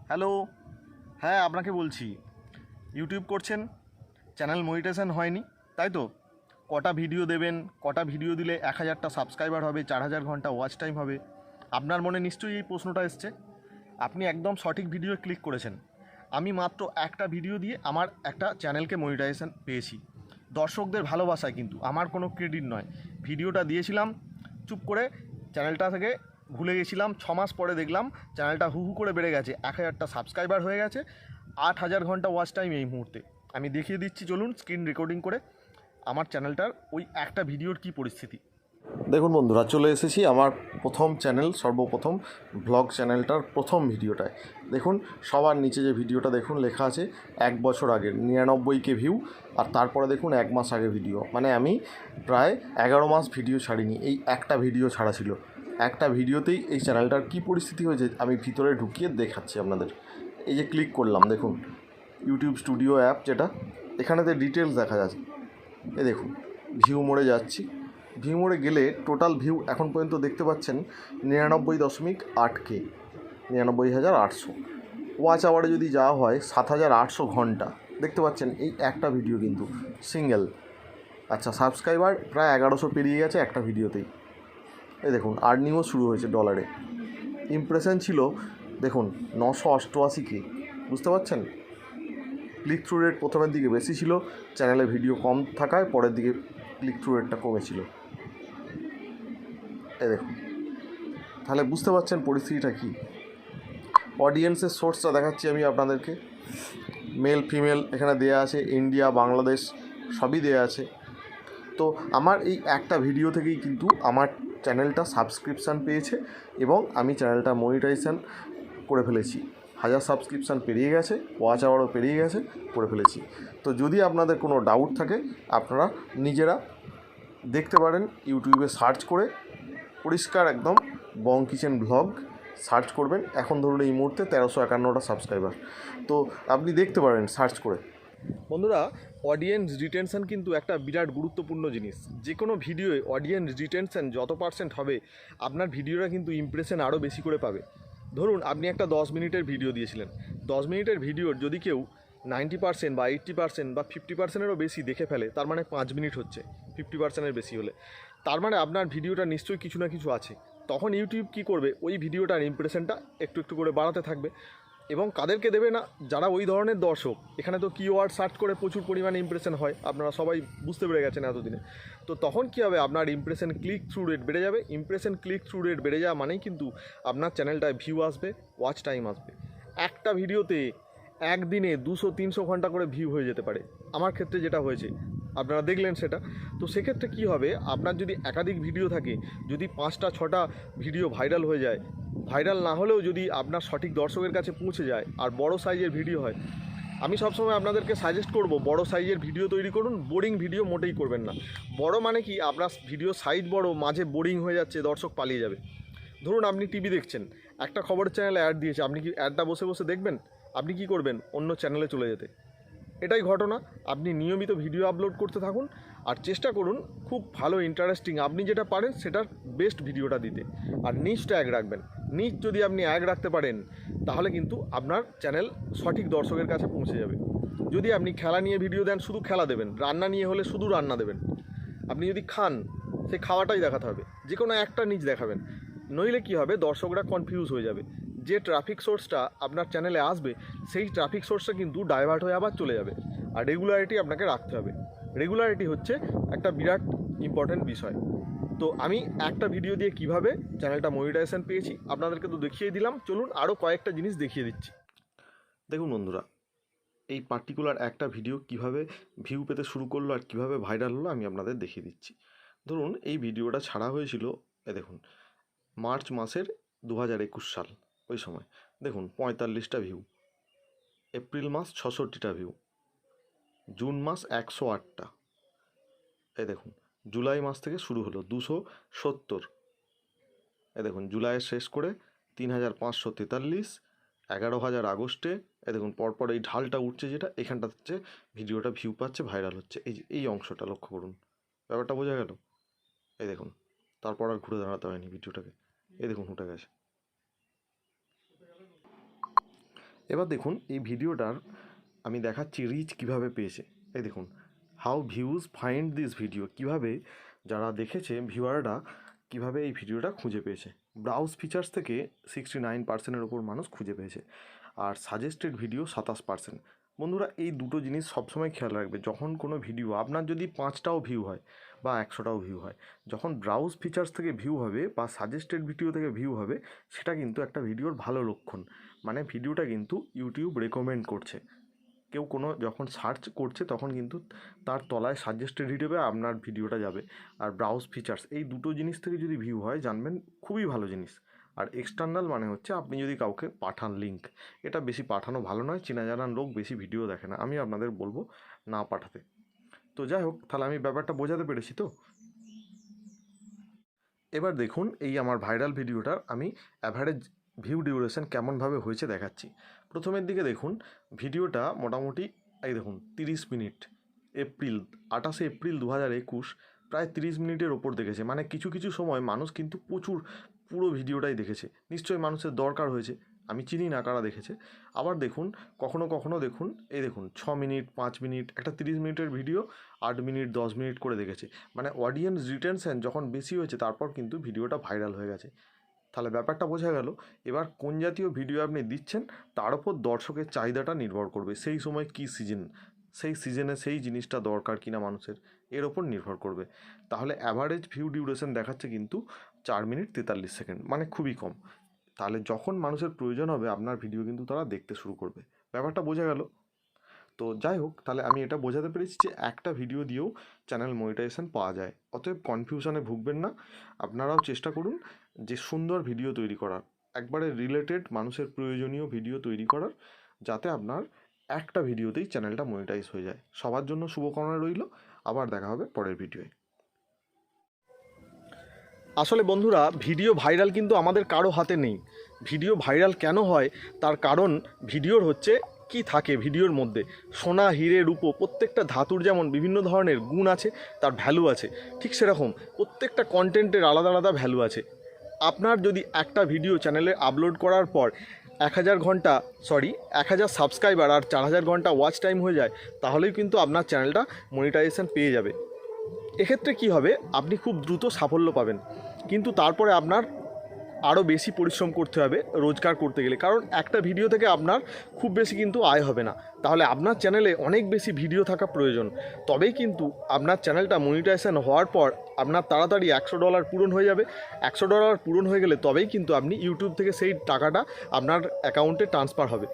Hello, হ্যাঁ আপনাকে বলছি, ইউটিউব করছেন, চ্যানেল মনিটাইজেশন হয়নি, তাই তো? কটা ভিডিও দেবেন, কটা ভিডিও দিলে 1000টা সাবস্ক্রাইবার হবে, 4000 ঘন্টা ওয়াচ টাইম হবে? আপনার মনে নিশ্চয়ই এই প্রশ্নটা এসছে। আপনি একদম সঠিক ভিডিও ক্লিক করেছেন। আমি মাত্র একটা ভিডিও দিয়ে আমার একটা চ্যানেলকে মনিটাইজেশন পেয়েছি, দর্শকদের ভালোবাসায়, কিন্তু আমার কোনো ক্রেডিট নয়। ভিডিওটা দিয়েছিলাম, চুপ করে চ্যানেলটা থেকে ভুলে গেছিলাম। 6 মাস পরে দেখলাম চ্যানেলটা হু হু করে বেড়ে গেছে, 1000টা সাবস্ক্রাইবার হয়ে গেছে, 8000 ঘন্টা ওয়াচ টাইম এই মুহূর্তে। আমি দেখিয়ে দিচ্ছি, চলুন স্ক্রিন রেকর্ডিং করে আমার চ্যানেলটার ওই একটা ভিডিওর কী পরিস্থিতি। দেখুন বন্ধুরা, চলে এসেছি আমার প্রথম চ্যানেল, সর্বপ্রথম ভ্লগ চ্যানেলটার প্রথম ভিডিওটায়। দেখুন সবার নিচে যে ভিডিওটা দেখুন লেখা আছে 1 বছর আগের 99K ভিউ, আর তারপরে দেখুন 1 মাস আগে ভিডিও। মানে আমি প্রায় 11 মাস ভিডিও ছাড়িনি, এই একটা ভিডিও ছাড়া ছিল। একটা ভিডিওতেই এই চ্যানেলটার কী পরিস্থিতি হয়েছে আমি ভিতরে ঢুকিয়ে দেখাচ্ছি আপনাদের। এই যে ক্লিক করলাম, দেখুন ইউটিউব স্টুডিও অ্যাপ, যেটা এখানেতে ডিটেলস দেখা যাচ্ছে। এই দেখুন ভিউ মোড়ে যাচ্ছি, ভিউ মোড়ে গেলে টোটাল ভিউ এখন পর্যন্ত দেখতে পাচ্ছেন 99.8K, 99,800। ওয়াচ আওয়ারে যদি যাওয়া হয় 7,800 ঘন্টা দেখতে পাচ্ছেন, এই একটা ভিডিও কিন্তু সিঙ্গেল। আচ্ছা, সাবস্ক্রাইবার প্রায় 1100 পেরিয়ে গেছে একটা ভিডিওতেই। এই দেখুন আর্নিংও শুরু হয়েছে ডলারে। ইমপ্রেশন ছিল দেখুন 988K, বুঝতে পারছেন? ক্লিক থ্রু রেট প্রথমের দিকে বেশি ছিল, চ্যানেলে ভিডিও কম থাকায় পরের দিকে ক্লিক থ্রু রেটটা কমেছিল। এই দেখুন, তাহলে বুঝতে পারছেন পরিস্থিতিটা কী। অডিয়েন্সের সোর্সটা দেখাচ্ছি আমি আপনাদেরকে, মেল ফিমেল এখানে দেয়া আছে, ইন্ডিয়া বাংলাদেশ সবই দেয়া আছে। তো আমার এই একটা ভিডিও থেকেই কিন্তু আমার চ্যানেলটা সাবস্ক্রিপশান পেয়েছে এবং আমি চ্যানেলটা মনিটাইজেশন করে ফেলেছি। 1000 সাবস্ক্রিপশান পেরিয়ে গেছে, ওয়াচ আওয়ারও পেরিয়ে গেছে, করে ফেলেছি। তো যদি আপনাদের কোনো ডাউট থাকে আপনারা নিজেরা দেখতে পারেন, ইউটিউবে সার্চ করে পরিষ্কার একদম বং কিচেন ভ্লগ সার্চ করবেন। এখন ধরুন এই মুহূর্তে 1351টা সাবস্ক্রাইবার, তো আপনি দেখতে পারেন সার্চ করে। বন্ধুরা, অডিয়েন্স রিটেনশন কিন্তু একটা বিরাট গুরুত্বপূর্ণ জিনিস। যে কোনো ভিডিওয়ে অডিয়েন্স রিটেনশন যত পার্সেন্ট হবে, আপনার ভিডিওটা কিন্তু ইমপ্রেশন আরও বেশি করে পাবে। ধরুন আপনি একটা 10 মিনিটের ভিডিও দিয়েছিলেন, 10 মিনিটের ভিডিওর যদি কেউ 90% বা 80% বা 50%-এরও বেশি দেখে ফেলে, তার মানে 5 মিনিট হচ্ছে 50%-এর বেশি হলে, তার মানে আপনার ভিডিওটা নিশ্চয়ই কিছু না কিছু আছে। তখন ইউটিউব কী করবে, ওই ভিডিওটার ইমপ্রেশনটা একটু একটু করে বাড়াতে থাকবে। এবং কাদেরকে দেবে না, যারা ওই ধরনের দর্শক। এখানে তো কিওয়ার্ড সার্চ করে প্রচুর পরিমাণে ইমপ্রেশন হয়, আপনারা সবাই বুঝতে পেরে গেছেন এতদিনে। তো তখন কী হবে, আপনার ইমপ্রেশন ক্লিক থ্রু রেট বেড়ে যাবে। ইমপ্রেশন ক্লিক থ্রু রেট বেড়ে যাওয়া মানেই কিন্তু আপনার চ্যানেলটায় ভিউ আসবে, ওয়াচ টাইম আসবে। একটা ভিডিওতে একদিনে 200-300 ঘন্টা করে ভিউ হয়ে যেতে পারে। আমার ক্ষেত্রে যেটা হয়েছে আপনারা দেখলেন সেটা। তো সেক্ষেত্রে কী হবে, আপনার যদি একাধিক ভিডিও থাকে, যদি 5টা-6টা ভিডিও ভাইরাল হয়ে যায়, ভাইরাল না হলেও যদি আপনার সঠিক দর্শকের কাছে পৌঁছে যায় আর বড় সাইজের ভিডিও হয়, আমি সবসময় আপনাদেরকে সাজেস্ট করব বড় সাইজের ভিডিও তৈরি করুন। বোরিং ভিডিও মোটেই করবেন না। বড় মানে কি, আপনার ভিডিও সাইজ বড়, মাঝে বোরিং হয়ে যাচ্ছে, দর্শক পালিয়ে যাবে। ধরুন আপনি টিভি দেখছেন, একটা খবরের চ্যানেলে অ্যাড দিয়েছে, আপনি কি অ্যাডটা বসে বসে দেখবেন? আপনি কি করবেন, অন্য চ্যানেলে চলে যেতে। এটাই ঘটনা। আপনি নিয়মিত ভিডিও আপলোড করতে থাকুন আর চেষ্টা করুন খুব ভালো ইন্টারেস্টিং, আপনি যেটা পারেন সেটার বেস্ট ভিডিওটা দিতে। আর নিচটা এক রাখবেন। নিচ যদি আপনি এক রাখতে পারেন, তাহলে কিন্তু আপনার চ্যানেল সঠিক দর্শকের কাছে পৌঁছে যাবে। যদি আপনি খেলা নিয়ে ভিডিও দেন, শুধু খেলা দেবেন। রান্না নিয়ে হলে শুধু রান্না দেবেন। আপনি যদি খান, সে খাওয়াটাই দেখাতে হবে, যে কোনো একটা নিচ দেখাবেন। নইলে কী হবে, দর্শকরা কনফিউজ হয়ে যাবে। যে ট্রাফিক সোর্সটা আপনার চ্যানেলে আসবে, সেই ট্রাফিক সোর্সটা কিন্তু ডাইভার্ট হয়ে আবার চলে যাবে। আর রেগুলারিটি আপনাকে রাখতে হবে। রেগুলারিটি হচ্ছে একটা বিরাট ইম্পর্ট্যান্ট বিষয়। তো আমি একটা ভিডিও দিয়ে কিভাবে চ্যানেলটা মনিটাইজেশন পেয়েছি আপনাদেরকে তো দেখিয়ে দিলাম। চলুন আরও কয়েকটা জিনিস দেখিয়ে দিচ্ছি। দেখুন বন্ধুরা, এই পার্টিকুলার একটা ভিডিও কিভাবে ভিউ পেতে শুরু করলো আর কিভাবে ভাইরাল হলো আমি আপনাদের দেখিয়ে দিচ্ছি। ধরুন এই ভিডিওটা ছাড়া হয়েছিল, দেখুন মার্চ মাসের 2021 সাল, ওই সময় দেখুন 45টা ভিউ, এপ্রিল মাস 66টা ভিউ, জুন মাস 108টা, এই দেখুন জুলাই মাস থেকে শুরু হলো 270, এই দেখুন জুলাইয়ের শেষ করে 3543, 11,000 আগস্টে, এই দেখুন পরপর এই ঢালটা উঠছে, যেটা এখানটা হচ্ছে ভিডিওটা ভিউ পাচ্ছে, ভাইরাল হচ্ছে। এই যে এই অংশটা লক্ষ্য করুন, ব্যাপারটা বোঝা গেল? এই দেখুন, তারপর আর ঘুরে দাঁড়াতে হয়নি ভিডিওটাকে, এই দেখুন উঠে গেছে। এবার দেখুন এই ভিডিওটার আমি দেখাচ্ছি রিচ কিভাবে পেয়েছে। এই দেখুন, how views find this video, কিভাবে যারা দেখেছে ভিউয়াররা কিভাবে এই ভিডিওটা খুঁজে পেয়েছে। ব্রাউজ ফিচার্স থেকে 69%-এর ওপর মানুষ খুঁজে পেয়েছে, আর সাজেস্টেড ভিডিও 27%। বন্ধুরা, এই দুটো জিনিস সবসময় খেয়াল রাখবে। যখন কোনো ভিডিও আপনার যদি 5টাও ভিউ হয় বা 100টাও ভিউ হয়, যখন ব্রাউজ ফিচার্স থেকে ভিউ হবে বা সাজেস্টেড ভিডিও থেকে ভিউ হবে, সেটা কিন্তু একটা ভিডিওর ভালো লক্ষণ। মানে ভিডিওটা কিন্তু ইউটিউব রেকমেন্ড করছে। কেউ কোনো যখন সার্চ করছে তখন কিন্তু তার তলায় সাজেস্টেড হিসেবে আপনার ভিডিওটা যাবে। আর ব্রাউজ ফিচার্স, এই দুটো জিনিস থেকে যদি ভিউ হয় জানবেন খুবই ভালো জিনিস। আর এক্সটার্নাল মানে হচ্ছে আপনি যদি কাউকে পাঠান লিঙ্ক, এটা বেশি পাঠানো ভালো নয়। চেনা জানার লোক বেশি ভিডিও দেখে না, আমি আপনাদের বলবো না পাঠাতে। তো যাই হোক, তাহলে আমি ব্যাপারটা বোঝাতে পেরেছি তো। এবার দেখুন এই আমার ভাইরাল ভিডিওটার আমি অ্যাভারেজ ভিউ ডিউরেশন কেমনভাবে হয়েছে দেখাচ্ছি। প্রথমের দিকে দেখুন ভিডিওটা মোটামুটি এই দেখুন 30 মিনিট, 28 এপ্রিল 2021, প্রায় 30 মিনিটের ওপর দেখেছে। মানে কিছু কিছু সময় মানুষ কিন্তু প্রচুর পুরো ভিডিওটাই দেখেছে। নিশ্চয়ই মানুষের দরকার হয়েছে, আমি চিনি না কারা দেখেছে। আবার দেখুন কখনো কখনো দেখুন এই দেখুন 6 মিনিট, 5 মিনিট, একটা 30 মিনিটের ভিডিও 8 মিনিট 10 মিনিট করে দেখেছে। মানে অডিয়েন্স রিটেনশন যখন বেশি হয়েছে তারপর কিন্তু ভিডিওটা ভাইরাল হয়ে গেছে। তাহলে ব্যাপারটা বোঝা গেল। এবার কোন জাতীয় ভিডিও আপনি দিচ্ছেন তার উপর দর্শকের চাহিদাটা নির্ভর করবে। সেই সময় কী সিজন, সেই সিজনে সেই জিনিসটা দরকার কিনা মানুষের, এর ওপর নির্ভর করবে। তাহলে অ্যাভারেজ ভিউ ডিউরেশন দেখাচ্ছে কিন্তু 4 মিনিট 43 সেকেন্ড, মানে খুবই কম। তাহলে যখন মানুষের প্রয়োজন হবে আপনার ভিডিও কিন্তু তারা দেখতে শুরু করবে। ব্যাপারটা বোঝা গেল তো। যাই হোক, তাহলে আমি এটা বোঝাতে পেরেছি যে একটা ভিডিও দিয়েও চ্যানেল মনিটাইজেশন পাওয়া যায়। অতএব কনফিউশনে ভুগবেন না, আপনারাও চেষ্টা করুন যে সুন্দর ভিডিও তৈরি করার, একবারে রিলেটেড মানুষের প্রয়োজনীয় ভিডিও তৈরি করার, যাতে আপনার একটা ভিডিওতেই চ্যানেলটা মনিটাইজ হয়ে যায়। সবার জন্য শুভকামনা রইল। আবার দেখা হবে পরের ভিডিওয়ে। আসলে বন্ধুরা, ভিডিও ভাইরাল কিন্তু আমাদের কারো হাতে নেই। ভিডিও ভাইরাল কেন হয় তার কারণ ভিডিওর হচ্ছে কি থাকে ভিডিওর মধ্যে। সোনা, হিরে, রূপো, প্রত্যেকটা ধাতুর যেমন বিভিন্ন ধরনের গুণ আছে, তার ভ্যালু আছে, ঠিক সেরকম প্রত্যেকটা কন্টেন্টের আলাদা আলাদা ভ্যালু আছে। আপনার যদি একটা ভিডিও চ্যানেলে আপলোড করার পর 1000 সাবস্ক্রাইবার আর 4000 ঘন্টা ওয়াচ টাইম হয়ে যায়, তাহলেই কিন্তু আপনার চ্যানেলটা মনিটাইজেশন পেয়ে যাবে। এক্ষেত্রে কি হবে, আপনি খুব দ্রুত সাফল্য পাবেন, কিন্তু তারপরে আপনার আরও বেশি পরিশ্রম করতে হবে রোজগার করতে গেলে। কারণ একটা ভিডিও থেকে আপনার খুব বেশি কিন্তু আয় হবে না। তাহলে আপনার চ্যানেলে অনেক বেশি ভিডিও থাকা প্রয়োজন, তবেই কিন্তু আপনার চ্যানেলটা মনিটাইজেশন হওয়ার পর আপনার তাড়াতাড়ি $100 পূরণ হয়ে যাবে। $100 পূরণ হয়ে গেলে তবেই কিন্তু আপনি ইউটিউব থেকে সেই টাকাটা আপনার অ্যাকাউন্টে ট্রান্সফার হবে।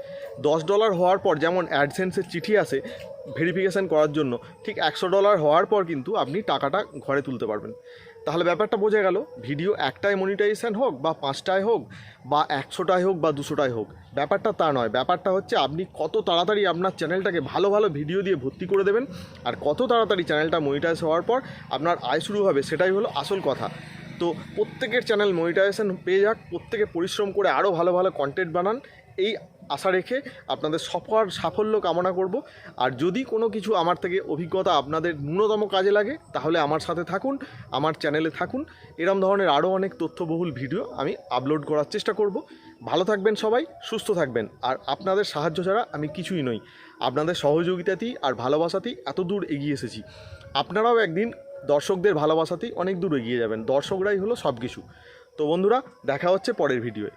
$10 হওয়ার পর যেমন অ্যাডসেন্সের চিঠি আসে ভেরিফিকেশান করার জন্য, ঠিক $100 হওয়ার পর কিন্তু আপনি টাকাটা ঘরে তুলতে পারবেন। তাহলে ব্যাপারটা বোঝা গেল। ভিডিও একটাই মনিটাইজেশন হোক বা 5টায় হোক বা 100টায় হোক বা 200টায় হোক, ব্যাপারটা তা নয়। ব্যাপারটা হচ্ছে আপনি কত তাড়াতাড়ি আপনার চ্যানেলটাকে ভালো ভালো ভিডিও দিয়ে ভর্তি করে দেবেন, আর কত তাড়াতাড়ি চ্যানেলটা মনিটাইজ হওয়ার পর আপনার আয় শুরু হবে, সেটাই হলো আসল কথা। তো প্রত্যেকের চ্যানেল মনিটাইজেশন পেয়ে যাক, প্রত্যেকে পরিশ্রম করে আরও ভালো ভালো কন্টেন্ট বানান, এই আশা রেখে আপনাদের সফল সাফল্য কামনা করব। আর যদি কোনো কিছু আমার থেকে অভিজ্ঞতা আপনাদের ন্যূনতম কাজে লাগে, তাহলে আমার সাথে থাকুন, আমার চ্যানেলে থাকুন। এরম ধরনের আরও অনেক তথ্যবহুল ভিডিও আমি আপলোড করার চেষ্টা করব। ভালো থাকবেন সবাই, সুস্থ থাকবেন। আর আপনাদের সাহায্য ছাড়া আমি কিছুই নই। আপনাদের সহযোগিতাতেই আর ভালোবাসাতেই এত দূর এগিয়ে এসেছি। আপনারাও একদিন দর্শকদের ভালোবাসাতেই অনেক দূর এগিয়ে যাবেন। দর্শকরাই হলো সব কিছু। তো বন্ধুরা, দেখা হচ্ছে পরের ভিডিওয়ে।